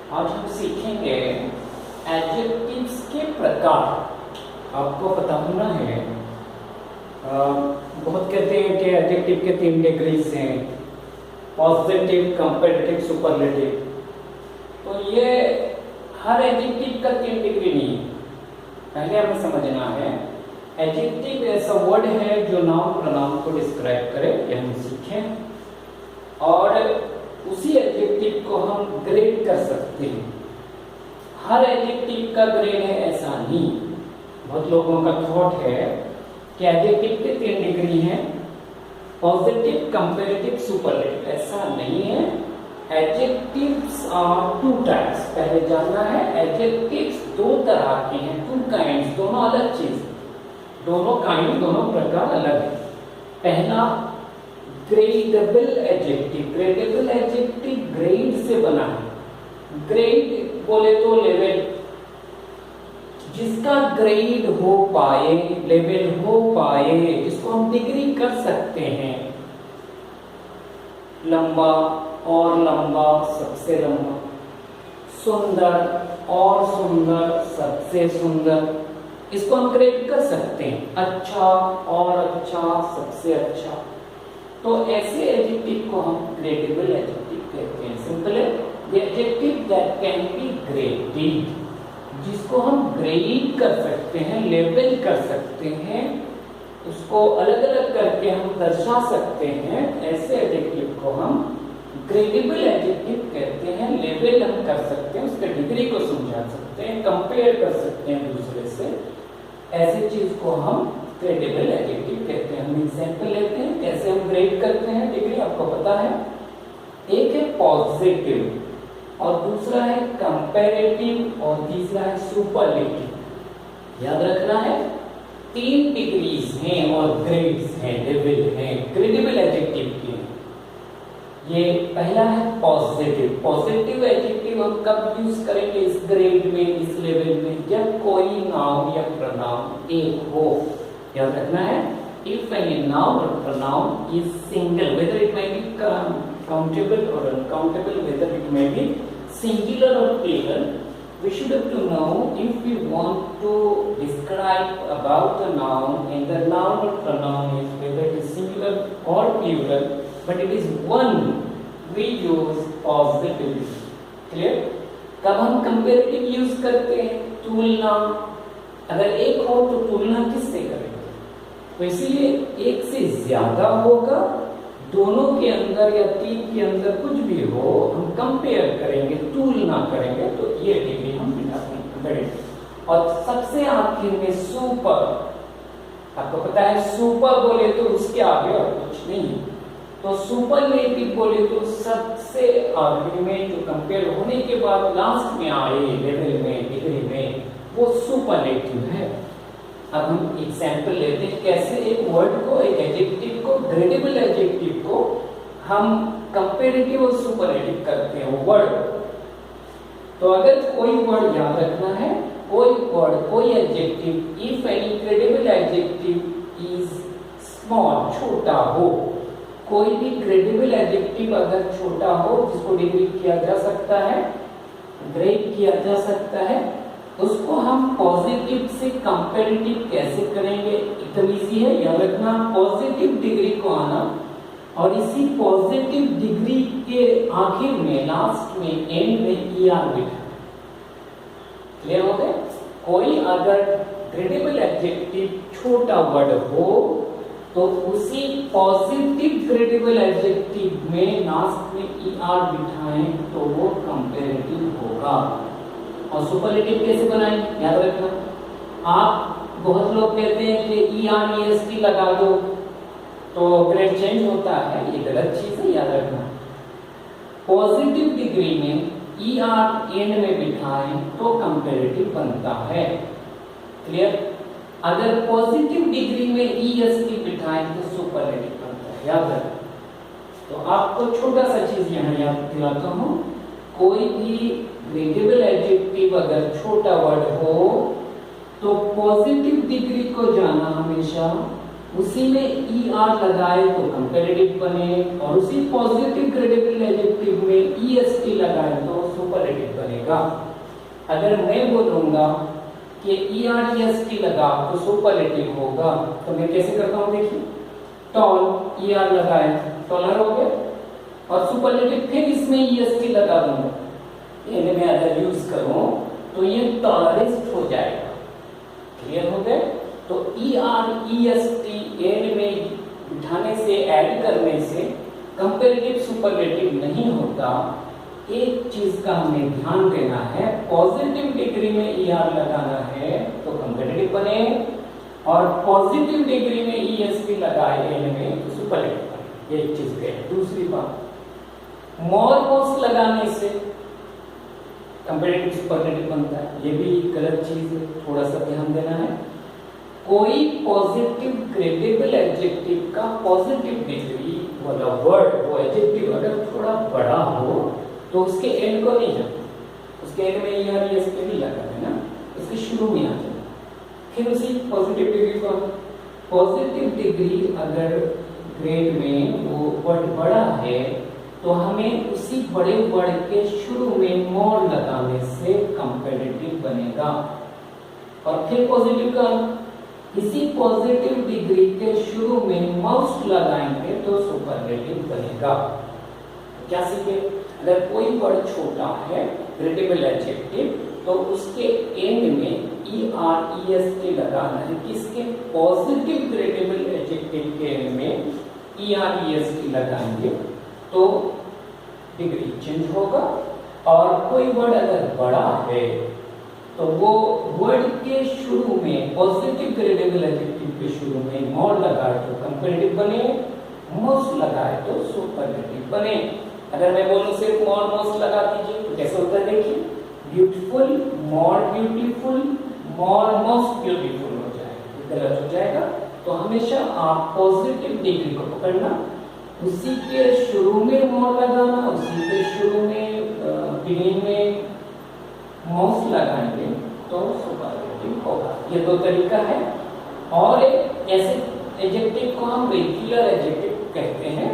आज हम सीखेंगे एडजेक्टिव्स के प्रकार। आपको पता होना है, बहुत कहते हैं कि एडजेक्टिव के 3 डिग्रीज हैं, पॉजिटिव, कंपैरेटिव, सुपरलेटिव। तो ये हर एडजेक्टिव का 3 डिग्री नहीं है। पहले हमें समझना है एडजेक्टिव ऐसा वर्ड है जो नाउन प्रोनाउन को डिस्क्राइब करे, ये हम सीखें। और उसी एडजेक्टिव को हम ग्रेड कर सकते हैं। हर एडजेक्टिव का ग्रेड है ऐसा नहीं। बहुत लोगों का थॉट है कि एडजेक्टिव के 3 डिग्री हैं, पॉजिटिव, कंपैरेटिव, सुपरलेटिव। ऐसा नहीं है। Adjectives are 2 types. पहले जानना है एडजेक्टिव्स 2 तरह के हैं, 2 काइंड्स, दोनों अलग चीज, दोनों काइंड, दोनों प्रकार अलग है। पहला gradable adjective. Gradable adjective grade से बना है। ग्रेड बोले तो लेवल, जिसका ग्रेड हो पाए, लेवल हो पाए, जिसको हम डिग्री कर सकते हैं। लंबा और लंबा, सबसे लंबा। सुंदर और सुंदर, सबसे सुंदर, इसको हम ग्रेड कर सकते हैं। अच्छा और अच्छा, सबसे अच्छा। तो ऐसे एडजेक्टिव को हम ग्रेडेबल एडजेक्टिव कहते हैं। सिंपल है, the adjective that can be graded, जिसको हम ग्रेड कर सकते हैं, लेवल कर सकते हैं, उसको अलग अलग करके हम दर्शा सकते हैं। ऐसे एडजेक्टिव को हम ग्रेडेबल एडजेक्टिव कहते हैं। लेवल हम कर सकते हैं, उसके डिग्री को समझा सकते हैं, कंपेयर कर सकते हैं दूसरे से। ऐसी चीज को हम ग्रेडेबल एडजेक्टिव कहते हैं। हम एग्जांपल लेते हैं कैसे हम ग्रेड करते हैं डिग्री, आपको पता है। एक है पॉजिटिव और दूसरा है कंपैरेटिव और तीसरा है सुपरलेटिव। याद रखना है 3 डिग्रीज हैं और ग्रेड्स हैं, लेवल हैं ग्रेडेबल एडजेक्टिव के। ये पहला है पॉजिटिव। पॉजिटिव एडजेक्टिव हम कब यूज करेंगे इस ग्रेड में, इस लेवल में? जब कोई नाउन या प्रोनाउन एक हो। याद रखना है, if any noun or pronoun is single, whether it may be countable or uncountable, whether it may be singular or plural, we should have to know if we want to describe about a noun and the noun or pronoun is whether it is singular or plural, but it is one, we use positive. Clear? कब हम comparative use करते हैं? तुलना। अगर एक हो तो तुलना किससे करेंगे? तो इसीलिए एक से ज्यादा होगा, दोनों के अंदर या 3 के अंदर कुछ भी हो, हम कंपेयर करेंगे, तुलना करेंगे, तो ये डिग्री हम बिठाएंगे। और सबसे आखिर में सुपर। आपको पता है सुपर बोले तो उसके आगे और कुछ नहीं, तो सुपरलेटिव बोले तो सबसे आखिर में जो कंपेयर होने के बाद लास्ट में आए लेवल में, डिग्री में, वो सुपरलेटिव है। अब हम एग्जाम्पल लेते हैं कैसे एक वर्ड को, एक एडजेक्टिव को, ग्रेडेबल एडजेक्टिव को हम कंपैरेटिव और सुपरलेटिव करते हैं वो वर्ड। तो अगर कोई वर्ड याद रखना है, कोई वर्ड, कोई adjective, if any gradable adjective is small, छोटा हो, कोई भी ग्रेडेबल एडजेक्टिव अगर छोटा हो, जिसको डिग्री किया जा सकता है, ग्रेड किया जा सकता है, उसको हम पॉजिटिव से कंपैरेटिव कैसे करेंगे? एकदम इजी है। याद रखना पॉजिटिव डिग्री को आना और इसी पॉजिटिव डिग्री के आखिर में, लास्ट में, एंड में ईआर बिठा। क्लियर हो गया? कोई अगर ग्रेडेबल एडजेक्टिव छोटा वर्ड हो तो उसी पॉजिटिव ग्रेडेबल एडजेक्टिव में लास्ट में ईआर बिठाएं तो वो कंपैरेटिव होगा। और सुपरलेटिव कैसे बनाएं? याद रखना, आप बहुत लोग कहते हैं कि ER लगा दो तो ग्रेड चेंज होता है, ये गलत चीज है। याद रखना पॉजिटिव डिग्री में ER एंड में बिठाएं तो कंपैरेटिव बनता है। क्लियर? अगर पॉजिटिव डिग्री में EST बिठाएं तो सुपरलेटिव बनता है। याद रखना। तो आपको छोटा सा चीज यहाँ याद दिलाता हूँ, कोई भी ग्रेडेबल एडजेक्टिव अगर छोटा वर्ड हो तो पॉजिटिव डिग्री को जाना हमेशा, उसी में ER लगाए तो कंपैरेटिव बने, और उसी पॉजिटिव ग्रेडेबल एडजेक्टिव में EST लगाए तो सुपरलेटिव बनेगा। जाएगा। अगर मैं बोलूंगा कि EREST लगा तो सुपरलेटिव होगा, तो मैं कैसे करता हूँ देखिए, टॉल ER लगाए टॉलर हो गया, और सुपरलेटिव फिर इसमें EST लगा दूंगा, यानी मैं अगर यूज करूं तो ये टॉलरिस्ट हो जाएगा। क्लियर हो गए? तो EREST एंड में बिठाने से, ऐड करने से कंपैरेटिव सुपरलेटिव नहीं होता। एक चीज का हमें ध्यान देना है, पॉजिटिव डिग्री में ER लगाना है तो कंपैरेटिव बने, और पॉजिटिव डिग्री में EST लगाए एंड में तो सुपरलेटिव बने। ये एक चीज है। दूसरी बात, मोर मोस्ट लगाने से कंपैरेटिव सुपरलेटिव बनता है, ये भी गलत चीज है, थोड़ा सा ध्यान देना है। कोई पॉजिटिव ग्रेडेबल एडजेक्टिव का पॉजिटिव डिग्री वाला वर्ड, वो एडजेक्टिव अगर थोड़ा बड़ा हो तो उसके एंड को नहीं जाना, उसके एंड में EREST भी लगा है ना, उसके शुरू में आ जाए, फिर उसी पॉजिटिव डिग्री को, पॉजिटिव डिग्री अगर ग्रेड में वो वर्ड बड़ा है तो हमें उसी बड़े वर्ड के शुरू में मोर लगाने से कंपैरेटिव बनेगा, और फिर पॉजिटिव का इसी पॉजिटिव डिग्री के शुरू में मोस्ट लगाएंगे तो सुपरलेटिव बनेगा। क्या सीखे? अगर कोई वर्ड छोटा है ग्रेडेबल एडजेक्टिव, तो उसके एंड में EREST लगाना है, किसके? पॉजिटिव ग्रेडेबल एडजेक्टिव के एंड में EREST लगाएंगे तो डिग्री चेंज होगा। और कोई वर्ड अगर बड़ा है तो वो वर्ड के शुरू में पॉजिटिव ग्रेडेबल एडजेक्टिव के शुरू में मोर लगाए तो कंपैरेटिव बने, मोस्ट लगाए तो सुपरलेटिव बने। अगर मैं बोलूं सिर्फ मोर मोस्ट लगा दीजिए तो कैसे होता है देखिए, beautiful, more beautiful, more most beautiful हो जाएगा, गलत हो जाएगा। तो हमेशा आप पॉजिटिव डिग्री को पकड़ना, उसी के शुरू में मोर लगाना, उसी के शुरू में बिगिनिंग में मोस्ट लगाएंगे तो सुपरलेटिव होगा। ये दो तरीका है। और एक ऐसे एडजेक्टिव को हम रेगुलर एडजेक्टिव कहते हैं।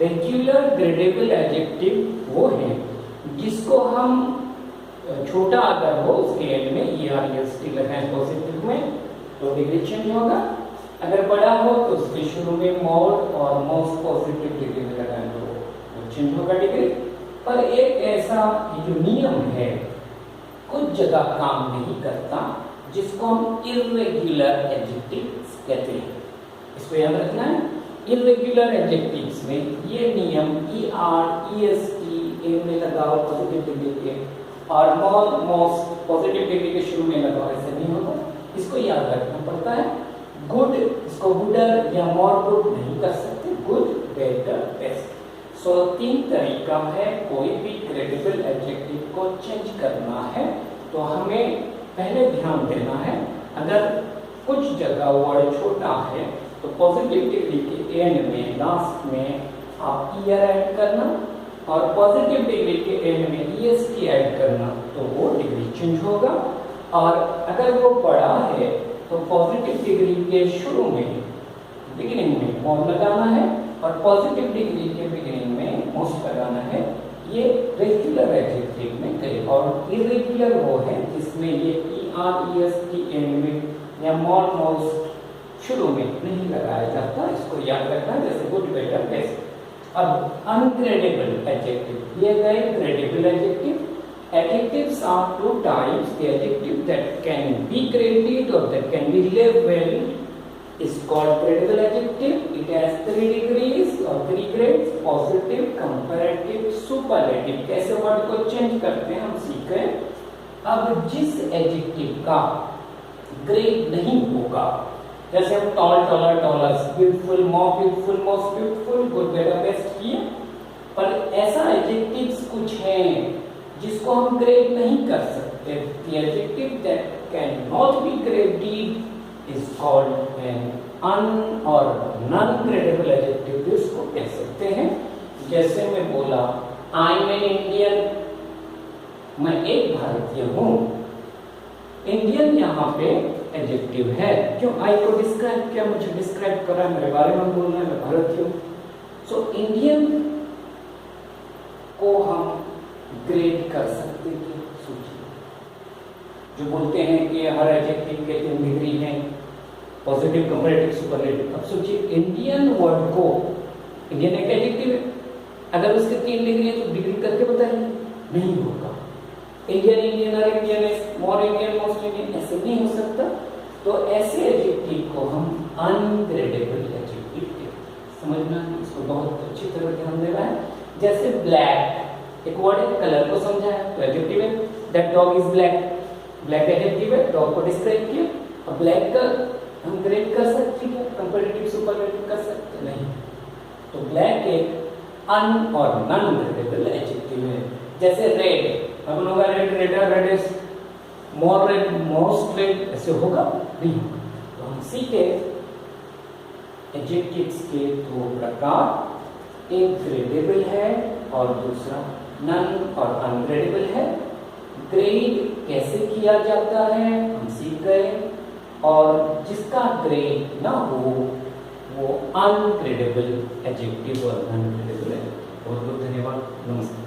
रेगुलर ग्रेडेबल एडजेक्टिव वो है जिसको हम छोटा अगर हो उसके एंड में EREST लगाएं पॉजिटिव में तो डिग्री चेंज होगा, अगर बड़ा हो तो उसके शुरू में मोर और मोस्ट पॉजिटिव डिग्री में लगाएं तो चेंज होगा डिग्री। पर एक ऐसा जो नियम है कुछ जगह काम नहीं करता, जिसको हम इर्रेगुलर एडजेक्टिव्स कहते हैं। इसको याद रखना है, इर्रेगुलर एडजेक्टिव्स में ये नियम EREST एंड में लगाओ पॉजिटिव डिग्री के, और मोर मोस्ट पॉजिटिव डिग्री के शुरू में लगाओ, ऐसा नहीं होगा। इसको याद रखना पड़ता है। गुड, इसको गुडर या मोर गुड नहीं कर सकते, गुड, बेटर, बेस्ट। सो तीन तरीका है कोई भी ग्रेडेबल एडजेक्टिव को चेंज करना है। तो हमें पहले ध्यान देना है, अगर कुछ जगह वर्ड छोटा है तो पॉजिटिव डिग्री के एंड में लास्ट में आप ER ऐड करना, और पॉजिटिव डिग्री के एंड में EST ऐड करना तो वो डिग्री चेंज होगा। और अगर वो बड़ा है तो पॉजिटिव डिग्री के शुरू में बिगिनिंग में मोर लगाना है, और पॉजिटिव डिग्री के बिगिनिंग में मोस्ट लगाना है। ये रेगुलर एडजेक्टिव में गए। और इरेगुलर वो है जिसमें ये EREST एंड में या मोर मोस्ट शुरू में नहीं लगाया जाता, इसको याद रखना, जैसे गुड, बेटर, बेस्ट। अब अनग्रेडेबल एडजेक्टिव, ये गए gradable adjective. Adjectives are two types. The adjective that can be graded or that can be labeled is called gradable adjective. It has 3 degrees or 3 grades: positive, comparative, superlative. कैसे word को change करते हैं हम सीख गए। अब जिस adjective का ग्रेड नहीं होगा, जैसे हम tall, taller, tallest, beautiful, more beautiful, most beautiful, good, better, best किए, पर ऐसा एडजेक्टिव्स कुछ हैं जिसको हम ग्रेड नहीं कर सकते। The adjective that cannot be graded is called an un or non-gradable adjective, इसको कह सकते हैं। जैसे मैं बोला I am an Indian, मैं एक भारतीय हूँ। इंडियन यहाँ पे एडजेक्टिव है, क्यों? I को डिस्क्राइब किया, मुझे डिस्क्राइब करा, मेरे बारे में बोलना है, मैं भारतीय हूँ। सो इंडियन को हम ग्रेड कर सकते थे जो बोलते हैं कि हर एडजेक्टिव के 3 डिग्री हैं, पॉजिटिव, कंपैरेटिव, सुपरलेटिव। अब सोचिए इंडियन वर्ड को, इंडियन एक एडजेक्टिव है, अगर उसके 3 डिग्री है तो डिग्री करके बताइए, नहीं होगा। Indian, Indianer, Indianist, more Indian, most Indian, ऐसे नहीं हो सकता। तो ऐसे एडजेक्टिव को हम अनग्रेडेबल एडजेक्टिव कहते हैं। समझना, इसको बहुत अच्छी तरह ध्यान देना है। जैसे ब्लैक एक वर्ड है, कलर को समझाया तो एडजेक्टिव है, that dog is black, black adjective है, डॉग को डिस्क्राइब किया। और ब्लैक का हम ग्रेड कर सकते हैं, कंपैरेटिव, सुपरलेटिव कर सकते नहीं। तो ब्लैक एक अन और नॉन ग्रेडेबल एडजेक्टिव है। जैसे रेड, अपन होगा रेड, रेडर, रेडिश, मोर रेड, मोस्ट रेड, ऐसे होगा नहीं होगा। तो हम सीखे एडजेक्टिव्स के 2 प्रकार, एक ग्रेडेबल है और दूसरा नॉन और अनग्रेडेबल है। ग्रेड कैसे किया जाता है हम सीख गए, और जिसका ग्रेड ना हो वो अनग्रेडेबल एडजेक्टिव और नॉन ग्रेडेबल है। बहुत बहुत धन्यवाद, नमस्कार।